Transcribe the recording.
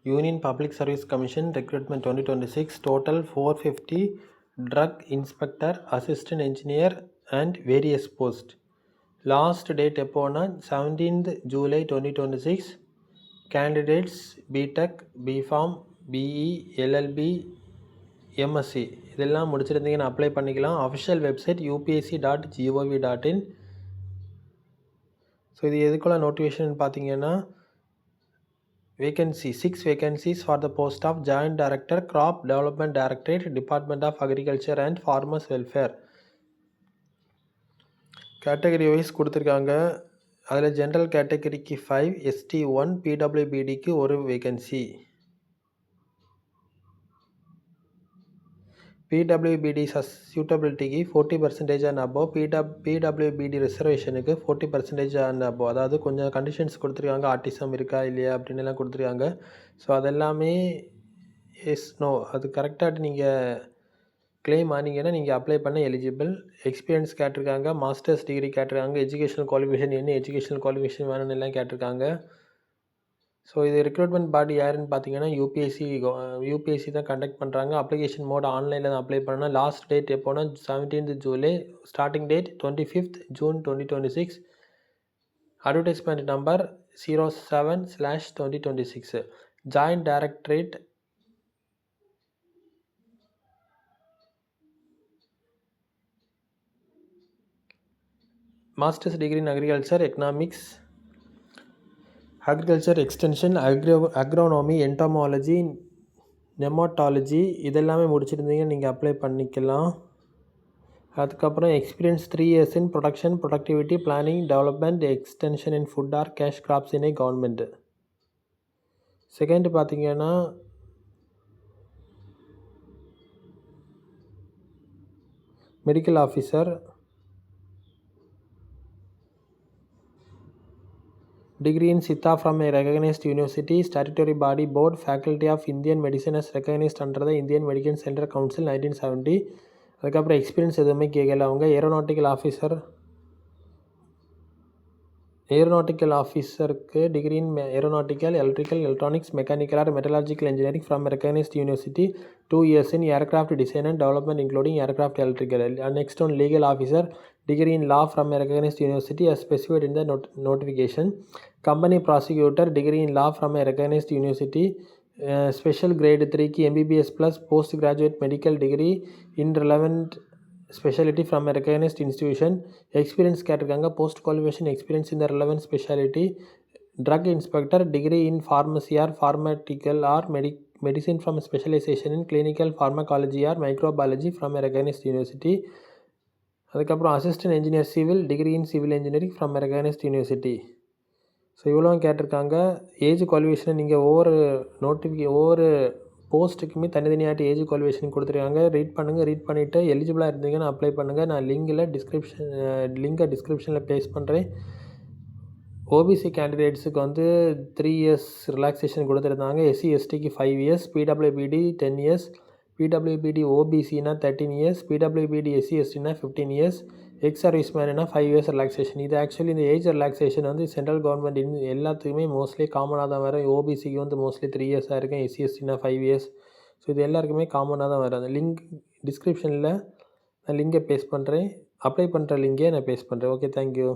Union Public Service Commission Recruitment 2026, total 450 Drug Inspector, Assistant Engineer and various posts. Last date எப்போனா 17th July 2026. Candidates BTech, BPharm, BE, LLB, MSc இதெல்லாம் முடிச்சிருந்தீங்கன்னா apply பண்ணிக்கலாம். Official website upsc.gov.in. So இது எதுக்குள்ள notification பார்த்தீங்கன்னா vacancy 6 vacancies for the post of Joint Director, Crop Development Directorate, Department of Agriculture and Farmers Welfare. Category wise கொடுத்துருக்காங்க. அதில் general கேட்டகரிக்கு 5, ST 1, PWBDக்கு ஒரு வேகன்சி. PWBD சூட்டபிலிட்டிக்கு 40% அண்ட் அபோவ், PWBD ரிசர்வேஷனுக்கு 40% அண்ட் அபோவ். அதாவது கொஞ்சம் கண்டிஷன்ஸ் கொடுத்துருக்காங்க, ஆர்டிசம் இருக்கா இல்லையா அப்படின்லாம் கொடுத்துருக்காங்க. ஸோ அதெல்லாமே எஸ் நோ அது கரெக்டாக நீங்கள் கிளைம் ஆனீங்கன்னா நீங்கள் அப்ளை பண்ண எலிஜிபிள். எக்ஸ்பீரியன்ஸ் கேட்டிருக்காங்க, மாஸ்டர்ஸ் டிகிரி கேட்டிருக்காங்க, எஜுகேஷனல் குவாலிஃபிகேஷன் என்ன எஜுகேஷனல் குவாலிஃபிகேஷன் வேணும்னு எல்லாம் கேட்டிருக்காங்க. ஸோ இது ரெக்ரூட்மெண்ட் பாடி யாருன்னு பார்த்தீங்கன்னா யூபிஎஸ்சி தான் கண்டக்ட் பண்ணுறாங்க. அப்ளிகேஷன் மோட் ஆன்லைனில் தான் அப்ளை பண்ணால். லாஸ்ட் டேட் எப்போனா 17th July, starting date 25th June 2026. Advertisement number 07/2026. Joint directorate masters degree in agriculture, economics, agriculture extension, agronomy, entomology, nematology இதெல்லாமே முடிச்சிருந்தீங்க நீங்கள் அப்ளை பண்ணிக்கலாம். அதுக்கப்புறம் experience 3 years in production, productivity, planning, development, extension in food or cash crops in government. Second பார்த்தீங்கன்னா medical officer, degree in Siddha from a recognized university, statutory body, board, faculty of Indian medicine as recognized under the Indian Medical Center Council 1970. அதுக்கப்புறம் experience எதுவுமே கேட்கல அவங்க. Aeronautical ஆஃபீஸருக்கு degree in aeronautical, electrical, electronics, mechanical or metallurgical engineering from recognised university, 2 years in aircraft design and development including aircraft electrical. Next one legal officer, degree in law from a recognized university as specified in the notification. Company prosecutor, degree in law from a recognized university, special grade 3 MBBS plus postgraduate medical degree in relevant specialty from a recognized institution. Experience கேட்டிருக்காங்க, post qualification experience in the relevant specialty. Drug inspector, degree in pharmacy or pharmaceutical or medicine from specialization in clinical pharmacology or microbiology from a recognized university. அதுக்கப்புறம் assistant engineer civil, degree in civil engineering from recognised university. So இவ்வளோ கேட்டிருக்காங்க. Age குவாலிஃபிகேஷனை நீங்கள் ஒவ்வொரு போஸ்ட்டுக்குமே தனித்தனியாகிட்டு age qualification கொடுத்துருக்காங்க. Read பண்ணிவிட்டு எலிஜிபிளாக இருந்தீங்கன்னா apply பண்ணுங்கள். நான் லிங்கை டிஸ்கிரிப்ஷனில் பேஸ்ட் பண்ணுறேன். ஓபிசி கேண்டிடேட்ஸுக்கு 3 years ரிலாக்ஸேஷன் கொடுத்துருந்தாங்க. எஸ்சி எஸ்டிக்கு 5 years, பிடபிள்யூபிடி 10 years, PWBD OBCனா 13 years, PWBD SC STனா 15 years, எக்ஸ் சர்வீஸ்மேனா 5 years ரிலாக்ஸேஷன். இது ஆக்சுவலி இந்த ஏஜ் ரிலாக்ஸேஷன் சென்ட்ரல் கவர்மெண்ட் எல்லாத்துக்குமே மோஸ்ட்லி காமனாக தான் வரும். ஓபிசிக்கு மோஸ்ட்லி 3 years இருக்கும், SC STனா 5 years. ஸோ இது எல்லாருக்குமே காமனாக தான் வரும். அந்த லிங்க் டிஸ்கிரிப்ஷனில் நான் லிங்கை பேஸ்ட் பண்ணுறேன். அப்ளை பண்ணுற லிங்கே நான் பேஸ்ட் பண்ணுறேன். Okay, thank you.